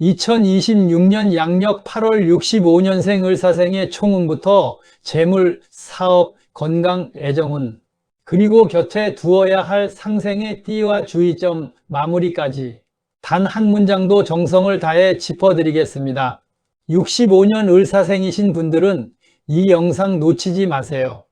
2026년 양력 8월 65년생 을사생의 총운부터 재물, 사업, 건강, 애정운, 그리고 곁에 두어야 할 상생의 띠와 주의점, 마무리까지 단 한 문장도 정성을 다해 짚어드리겠습니다. 65년 을사생이신 분들은 이 영상 놓치지 마세요.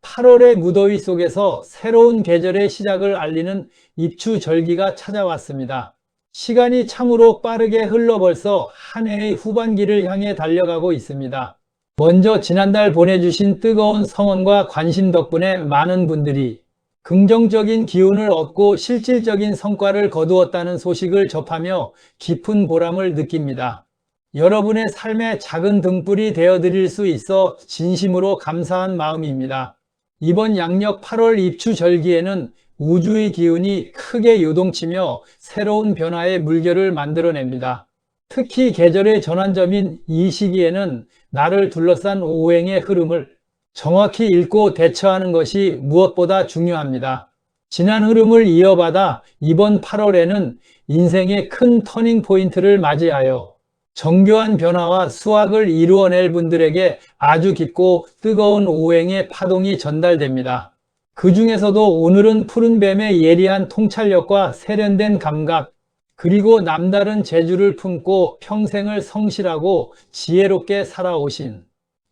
8월의 무더위 속에서 새로운 계절의 시작을 알리는 입추절기가 찾아왔습니다. 시간이 참으로 빠르게 흘러 벌써 한 해의 후반기를 향해 달려가고 있습니다. 먼저 지난달 보내주신 뜨거운 성원과 관심 덕분에 많은 분들이 긍정적인 기운을 얻고 실질적인 성과를 거두었다는 소식을 접하며 깊은 보람을 느낍니다. 여러분의 삶에 작은 등불이 되어드릴 수 있어 진심으로 감사한 마음입니다. 이번 양력 8월 입추절기에는 우주의 기운이 크게 요동치며 새로운 변화의 물결을 만들어냅니다. 특히 계절의 전환점인 이 시기에는 나를 둘러싼 오행의 흐름을 정확히 읽고 대처하는 것이 무엇보다 중요합니다. 지난 흐름을 이어받아 이번 8월에는 인생의 큰 터닝 포인트를 맞이하여 정교한 변화와 수확을 이루어낼 분들에게 아주 깊고 뜨거운 오행의 파동이 전달됩니다. 그 중에서도 오늘은 푸른뱀의 예리한 통찰력과 세련된 감각, 그리고 남다른 재주를 품고 평생을 성실하고 지혜롭게 살아오신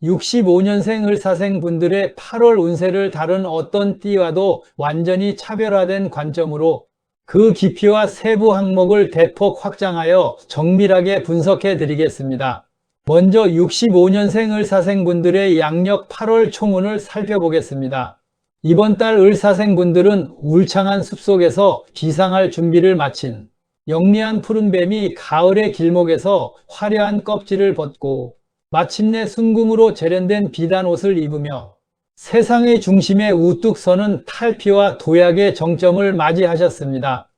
65년생 을사생 분들의 8월 운세를 다룬 어떤 띠와도 완전히 차별화된 관점으로 그 깊이와 세부 항목을 대폭 확장하여 정밀하게 분석해 드리겠습니다. 먼저 65년생 을사생 분들의 양력 8월 총운을 살펴보겠습니다. 이번 달 을사생 분들은 울창한 숲속에서 기상할 준비를 마친 영리한 푸른뱀이 가을의 길목에서 화려한 껍질을 벗고 마침내 순금으로 재련된 비단 옷을 입으며 세상의 중심에 우뚝 서는 탈피와 도약의 정점을 맞이하셨습니다.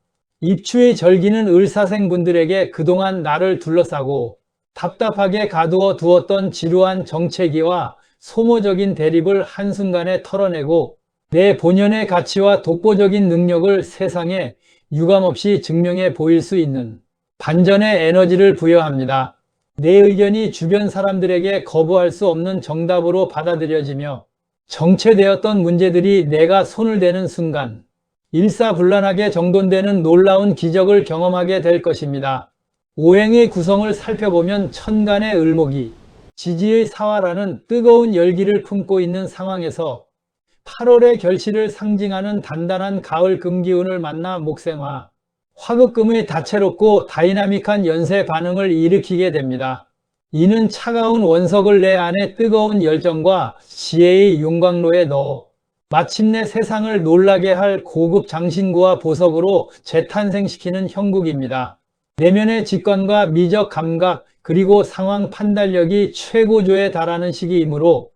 입추의 절기는 을사생 분들에게 그동안 나를 둘러싸고 답답하게 가두어 두었던 지루한 정체기와 소모적인 대립을 한순간에 털어내고 내 본연의 가치와 독보적인 능력을 세상에 유감없이 증명해 보일 수 있는 반전의 에너지를 부여합니다. 내 의견이 주변 사람들에게 거부할 수 없는 정답으로 받아들여지며 정체되었던 문제들이 내가 손을 대는 순간 일사불란하게 정돈되는 놀라운 기적을 경험하게 될 것입니다. 오행의 구성을 살펴보면 천간의 을목이 지지의 사화라는 뜨거운 열기를 품고 있는 상황에서 8월의 결실을 상징하는 단단한 가을 금기운을 만나 목생화, 화극금의 다채롭고 다이나믹한 연쇄 반응을 일으키게 됩니다. 이는 차가운 원석을 내 안에 뜨거운 열정과 지혜의 용광로에 넣어 마침내 세상을 놀라게 할 고급 장신구와 보석으로 재탄생시키는 형국입니다. 내면의 직관과 미적 감각 그리고 상황 판단력이 최고조에 달하는 시기이므로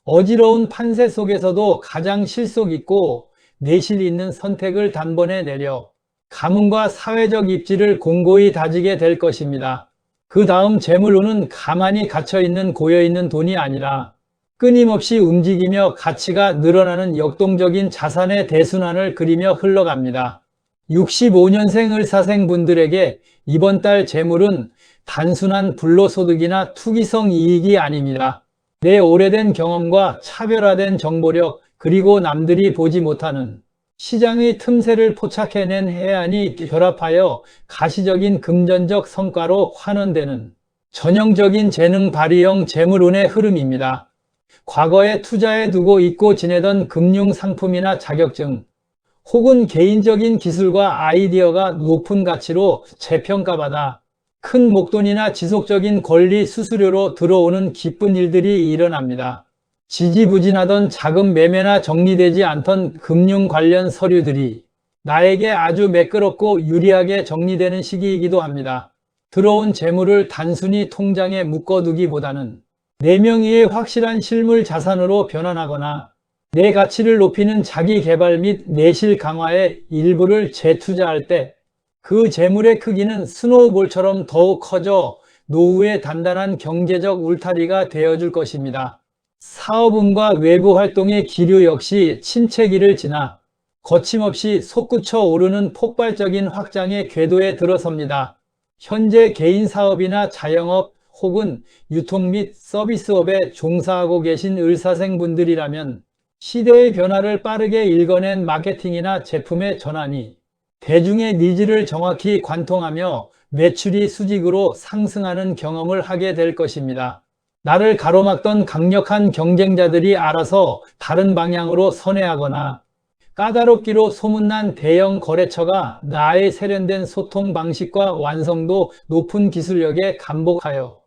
어지러운 판세 속에서도 가장 실속 있고 내실 있는 선택을 단번에 내려 가문과 사회적 입지를 공고히 다지게 될 것입니다. 그 다음 재물운은 가만히 갇혀있는 고여있는 돈이 아니라 끊임없이 움직이며 가치가 늘어나는 역동적인 자산의 대순환을 그리며 흘러갑니다. 65년생 을사생 분들에게 이번 달 재물은 단순한 불로소득이나 투기성 이익이 아닙니다. 내 오래된 경험과 차별화된 정보력 그리고 남들이 보지 못하는 시장의 틈새를 포착해낸 해안이 결합하여 가시적인 금전적 성과로 환원되는 전형적인 재능 발휘형 재물운의 흐름입니다. 과거에 투자해두고 잊고 지내던 금융상품이나 자격증 혹은 개인적인 기술과 아이디어가 높은 가치로 재평가받아 큰 목돈이나 지속적인 권리 수수료로 들어오는 기쁜 일들이 일어납니다. 지지부진하던 자금 매매나 정리되지 않던 금융 관련 서류들이 나에게 아주 매끄럽고 유리하게 정리되는 시기이기도 합니다. 들어온 재물을 단순히 통장에 묶어두기보다는 내 명의의 확실한 실물 자산으로 변환하거나 내 가치를 높이는 자기 개발 및 내실 강화에 일부를 재투자할 때 그 재물의 크기는 스노우볼처럼 더욱 커져 노후의 단단한 경제적 울타리가 되어줄 것입니다. 사업운과 외부 활동의 기류 역시 침체기를 지나 거침없이 솟구쳐 오르는 폭발적인 확장의 궤도에 들어섭니다. 현재 개인 사업이나 자영업 혹은 유통 및 서비스업에 종사하고 계신 을사생분들이라면 시대의 변화를 빠르게 읽어낸 마케팅이나 제품의 전환이 대중의 니즈를 정확히 관통하며 매출이 수직으로 상승하는 경험을 하게 될 것입니다. 나를 가로막던 강력한 경쟁자들이 알아서 다른 방향으로 선회하거나 까다롭기로 소문난 대형 거래처가 나의 세련된 소통 방식과 완성도 높은 기술력에 감복하여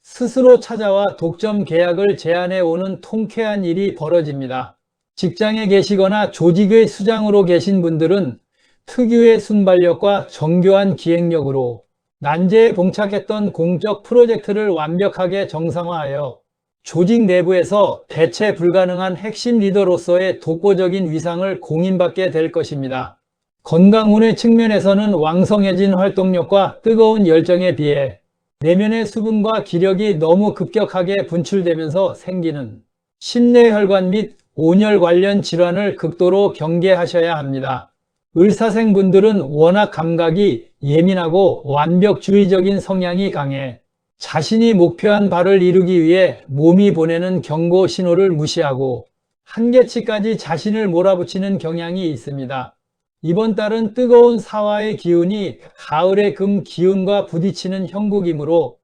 스스로 찾아와 독점 계약을 제안해 오는 통쾌한 일이 벌어집니다. 직장에 계시거나 조직의 수장으로 계신 분들은 특유의 순발력과 정교한 기획력으로 난제에 봉착했던 공적 프로젝트를 완벽하게 정상화하여 조직 내부에서 대체 불가능한 핵심 리더로서의 독보적인 위상을 공인받게 될 것입니다. 건강운의 측면에서는 왕성해진 활동력과 뜨거운 열정에 비해 내면의 수분과 기력이 너무 급격하게 분출되면서 생기는 심뇌혈관 및 온열 관련 질환을 극도로 경계하셔야 합니다. 을사생분들은 워낙 감각이 예민하고 완벽주의적인 성향이 강해 자신이 목표한 바를 이루기 위해 몸이 보내는 경고 신호를 무시하고 한계치까지 자신을 몰아붙이는 경향이 있습니다. 이번 달은 뜨거운 사화의 기운이 가을의 금 기운과 부딪히는 형국이므로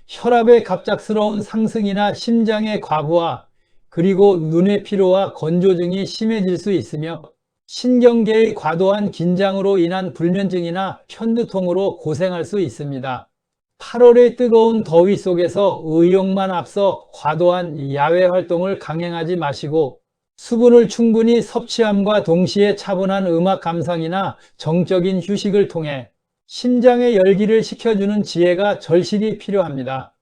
혈압의 갑작스러운 상승이나 심장의 과부하, 그리고 눈의 피로와 건조증이 심해질 수 있으며 신경계의 과도한 긴장으로 인한 불면증이나 편두통으로 고생할 수 있습니다. 8월의 뜨거운 더위 속에서 의욕만 앞서 과도한 야외 활동을 강행하지 마시고 수분을 충분히 섭취함과 동시에 차분한 음악 감상이나 정적인 휴식을 통해 심장의 열기를 식혀주는 지혜가 절실히 필요합니다.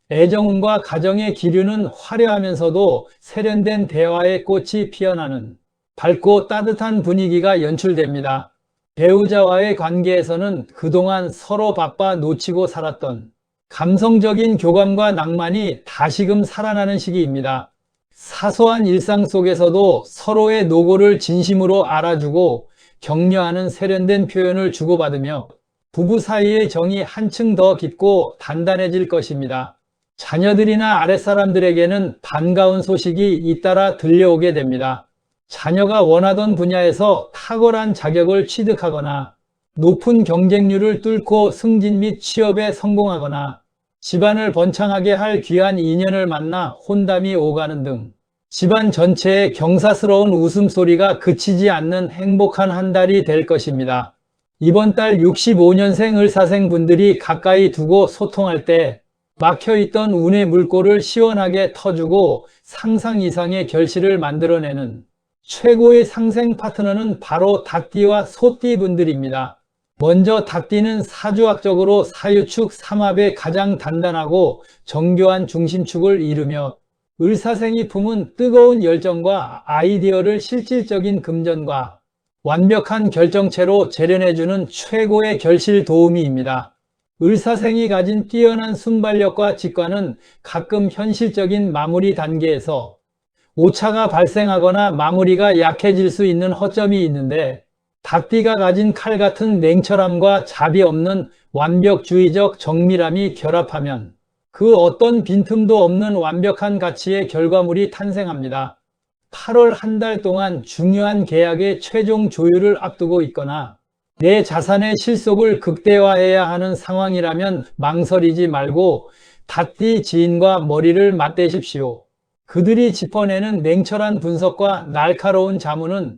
애정운과 가정의 기류는 화려하면서도 세련된 대화의 꽃이 피어나는 밝고 따뜻한 분위기가 연출됩니다. 배우자와의 관계에서는 그동안 서로 바빠 놓치고 살았던 감성적인 교감과 낭만이 다시금 살아나는 시기입니다. 사소한 일상 속에서도 서로의 노고를 진심으로 알아주고 격려하는 세련된 표현을 주고받으며 부부 사이의 정이 한층 더 깊고 단단해질 것입니다. 자녀들이나 아랫사람들에게는 반가운 소식이 잇따라 들려오게 됩니다. 자녀가 원하던 분야에서 탁월한 자격을 취득하거나 높은 경쟁률을 뚫고 승진 및 취업에 성공하거나 집안을 번창하게 할 귀한 인연을 만나 혼담이 오가는 등 집안 전체의 경사스러운 웃음소리가 그치지 않는 행복한 한 달이 될 것입니다. 이번 달 65년생 을사생 분들이 가까이 두고 소통할 때 막혀있던 운의 물꼬를 시원하게 터주고 상상 이상의 결실을 만들어내는 최고의 상생 파트너는 바로 닭띠와 소띠 분들입니다. 먼저 닭띠는 사주학적으로 사유축 삼합의 가장 단단하고 정교한 중심축을 이루며 을사생이 품은 뜨거운 열정과 아이디어를 실질적인 금전과 완벽한 결정체로 재련해주는 최고의 결실 도우미입니다. 을사생이 가진 뛰어난 순발력과 직관은 가끔 현실적인 마무리 단계에서 오차가 발생하거나 마무리가 약해질 수 있는 허점이 있는데 닭띠가 가진 칼 같은 냉철함과 자비 없는 완벽주의적 정밀함이 결합하면 그 어떤 빈틈도 없는 완벽한 가치의 결과물이 탄생합니다. 8월 한 달 동안 중요한 계약의 최종 조율을 앞두고 있거나 내 자산의 실속을 극대화해야 하는 상황이라면 망설이지 말고 닭띠 지인과 머리를 맞대십시오. 그들이 짚어내는 냉철한 분석과 날카로운 자문은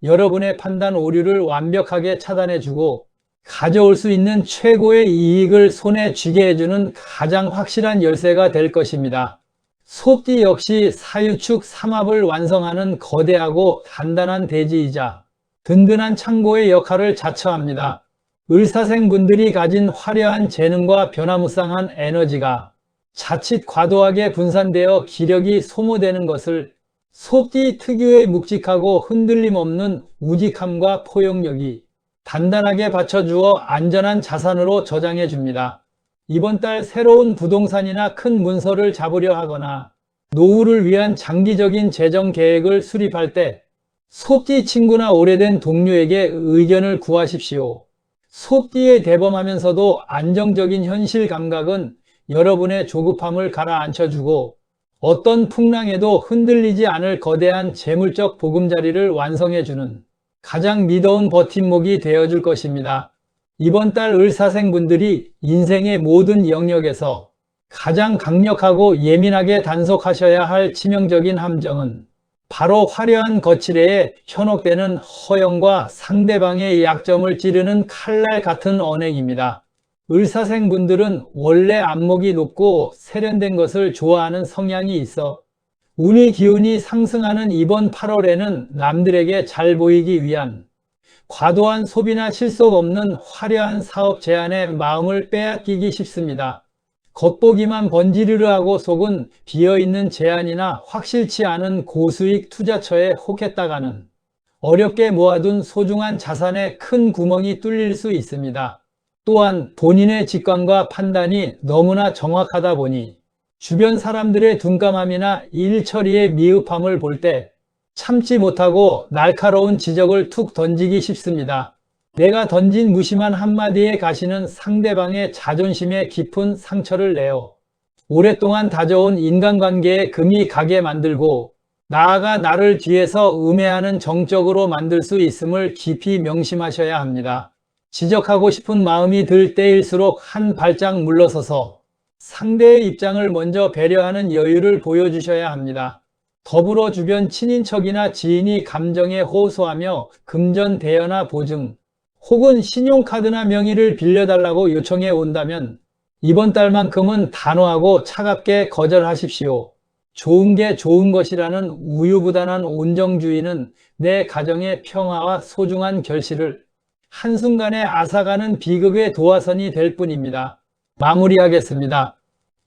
여러분의 판단 오류를 완벽하게 차단해주고 가져올 수 있는 최고의 이익을 손에 쥐게 해주는 가장 확실한 열쇠가 될 것입니다. 소띠 역시 사유축 삼합을 완성하는 거대하고 단단한 대지이자 든든한 창고의 역할을 자처합니다. 을사생 분들이 가진 화려한 재능과 변화무쌍한 에너지가 자칫 과도하게 분산되어 기력이 소모되는 것을 소띠 특유의 묵직하고 흔들림 없는 우직함과 포용력이 단단하게 받쳐주어 안전한 자산으로 저장해 줍니다. 이번 달 새로운 부동산이나 큰 문서를 잡으려 하거나 노후를 위한 장기적인 재정 계획을 수립할 때 소띠 친구나 오래된 동료에게 의견을 구하십시오. 소띠에 대범하면서도 안정적인 현실 감각은 여러분의 조급함을 가라앉혀주고 어떤 풍랑에도 흔들리지 않을 거대한 재물적 보금자리를 완성해주는 가장 믿어온 버팀목이 되어줄 것입니다. 이번 달 을사생분들이 인생의 모든 영역에서 가장 강력하고 예민하게 단속하셔야 할 치명적인 함정은 바로 화려한 거칠애에 현혹되는 허영과 상대방의 약점을 찌르는 칼날 같은 언행입니다. 을사생분들은 원래 안목이 높고 세련된 것을 좋아하는 성향이 있어 운의 기운이 상승하는 이번 8월에는 남들에게 잘 보이기 위한 과도한 소비나 실속 없는 화려한 사업 제안에 마음을 빼앗기기 쉽습니다. 겉보기만 번지르르하고 속은 비어있는 제안이나 확실치 않은 고수익 투자처에 혹했다가는 어렵게 모아둔 소중한 자산에 큰 구멍이 뚫릴 수 있습니다. 또한 본인의 직관과 판단이 너무나 정확하다 보니 주변 사람들의 둔감함이나 일 처리의 미흡함을 볼 때 참지 못하고 날카로운 지적을 툭 던지기 쉽습니다. 내가 던진 무심한 한마디의 가시는 상대방의 자존심에 깊은 상처를 내어 오랫동안 다져온 인간관계에 금이 가게 만들고 나아가 나를 뒤에서 음해하는 정적으로 만들 수 있음을 깊이 명심하셔야 합니다. 지적하고 싶은 마음이 들 때일수록 한 발짝 물러서서 상대의 입장을 먼저 배려하는 여유를 보여주셔야 합니다. 더불어 주변 친인척이나 지인이 감정에 호소하며 금전 대여나 보증 혹은 신용카드나 명의를 빌려달라고 요청해 온다면 이번 달만큼은 단호하고 차갑게 거절하십시오. 좋은 게 좋은 것이라는 우유부단한 온정주의는 내 가정의 평화와 소중한 결실을 한순간에 앗아가는 비극의 도화선이 될 뿐입니다. 마무리하겠습니다.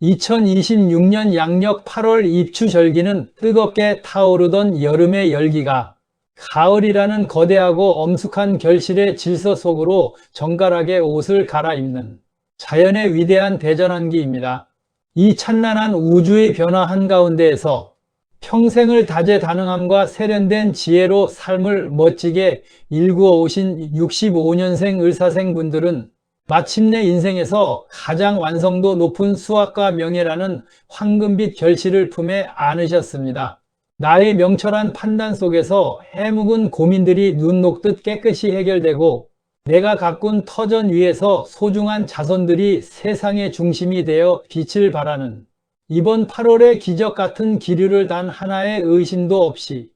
2026년 양력 8월 입추절기는 뜨겁게 타오르던 여름의 열기가 가을이라는 거대하고 엄숙한 결실의 질서 속으로 정갈하게 옷을 갈아입는 자연의 위대한 대전환기입니다. 이 찬란한 우주의 변화 한가운데에서 평생을 다재다능함과 세련된 지혜로 삶을 멋지게 일구어 오신 65년생 을사생분들은 마침내 인생에서 가장 완성도 높은 수학과 명예라는 황금빛 결실을 품에 안으셨습니다. 나의 명철한 판단 속에서 해묵은 고민들이 눈 녹듯 깨끗이 해결되고 내가 가꾼 터전 위에서 소중한 자손들이 세상의 중심이 되어 빛을 발하는 이번 8월의 기적 같은 기류를 단 하나의 의심도 없이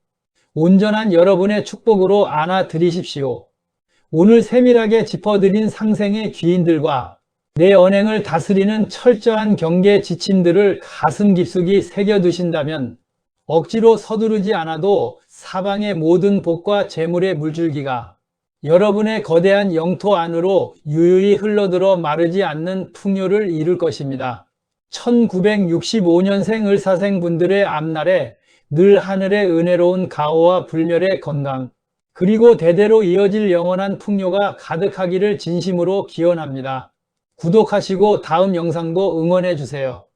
온전한 여러분의 축복으로 안아드리십시오. 오늘 세밀하게 짚어드린 상생의 귀인들과 내 언행을 다스리는 철저한 경계 지침들을 가슴 깊숙이 새겨두신다면 억지로 서두르지 않아도 사방의 모든 복과 재물의 물줄기가 여러분의 거대한 영토 안으로 유유히 흘러들어 마르지 않는 풍요를 이룰 것입니다. 1965년생 을사생 분들의 앞날에 늘 하늘의 은혜로운 가호와 불멸의 건강 그리고 대대로 이어질 영원한 풍요가 가득하기를 진심으로 기원합니다. 구독하시고 다음 영상도 응원해 주세요.